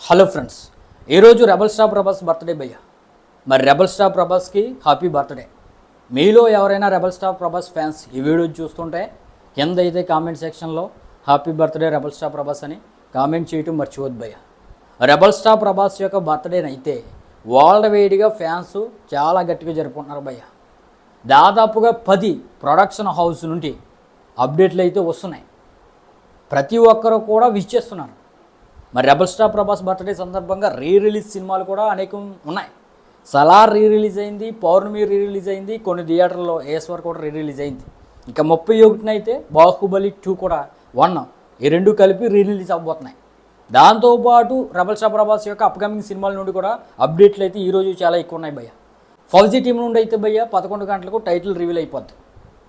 Hello friends, ఈరోజు rebel star Prabhas birthday భయ్య. మరి రెబల్ స్టార్ ప్రభాస్కి హ్యాపీ బర్త్డే. మీలో ఎవరైనా రెబల్ స్టార్ ప్రభాస్ ఫ్యాన్స్ ఈ వీడియో చూస్తుంటే కింద అయితే కామెంట్ సెక్షన్లో happy birthday rebel star Prabhas అని కామెంట్ చేయటం మర్చిపోద్దు భయ్య. రెబల్ స్టార్ ప్రభాస్ యొక్క బర్త్డేనైతే వరల్డ్ వైడ్గా ఫ్యాన్స్ చాలా గట్టిగా జరుపుకుంటున్నారు భయ్య. దాదాపుగా 10 ప్రొడక్షన్ హౌస్ నుండి అప్డేట్లు అయితే వస్తున్నాయి. ప్రతి ఒక్కరు కూడా విష్ చేస్తున్నారు. మరి రెబల్ స్టార్ ప్రభాస్ బర్త్డే సందర్భంగా రిలీజ్ సినిమాలు కూడా అనేకం ఉన్నాయి. సలార్ రిలీజ్ అయింది, పౌర్ణమి రిలీజ్ అయింది, కొన్ని థియేటర్లో ఏశ్వర్ కూడా రిలీజ్ అయింది. ఇంకా 31న అయితే బాహుబలి 2 కూడా 1 ఈ రెండు కలిపి రిలీజ్ అవ్వబోతున్నాయి. దాంతోపాటు రెబల్ స్టార్ ప్రభాస్ యొక్క అప్కమింగ్ సినిమాల నుండి కూడా అప్డేట్లు అయితే ఈరోజు చాలా ఎక్కువ ఉన్నాయి భయ్య. ఫౌజీ టీం నుండి అయితే భయ్య 11 గంటలకు టైటిల్ రివీల్ అయిపోద్ది.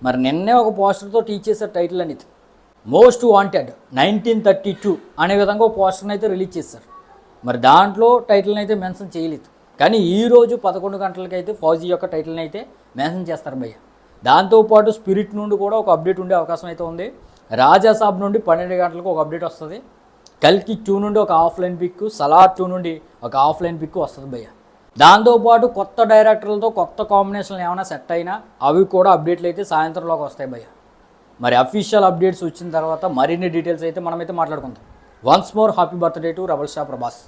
మరి నిన్నే ఒక పోస్టర్తో టీచ్ చేశారు టైటిల్ అనేది. మోస్ట్ వాంటెడ్ 1932 అనే విధంగా ఒక పోస్టర్ని అయితే రిలీజ్ చేశారు. మరి దాంట్లో టైటిల్ని అయితే మెన్షన్ చేయలేదు. కానీ ఈరోజు 11 గంటలకి అయితే ఫౌజీ యొక్క టైటిల్ని అయితే మెన్షన్ చేస్తారు భయ్య. దాంతోపాటు స్పిరిట్ నుండి కూడా ఒక అప్డేట్ ఉండే అవకాశం అయితే ఉంది. రాజాసాబ్ నుండి 12 గంటలకు ఒక అప్డేట్ వస్తుంది. కల్కి 2 నుండి ఒక ఆఫ్లైన్ పిక్, సలార్ 2 నుండి ఒక ఆఫ్లైన్ పిక్ వస్తుంది భయ్య. దాంతోపాటు కొత్త డైరెక్టర్లతో కొత్త కాంబినేషన్లు ఏమైనా సెట్ అయినా అవి కూడా అప్డేట్లు అయితే సాయంత్రంలోకి వస్తాయి భయ్య. మరి అఫీషియల్ అప్డేట్స్ వచ్చిన తర్వాత మరిన్ని డీటెయిల్స్ అయితే మనమైతే మాట్లాడుకుందాం. Once more happy birthday to rebel star Prabhas.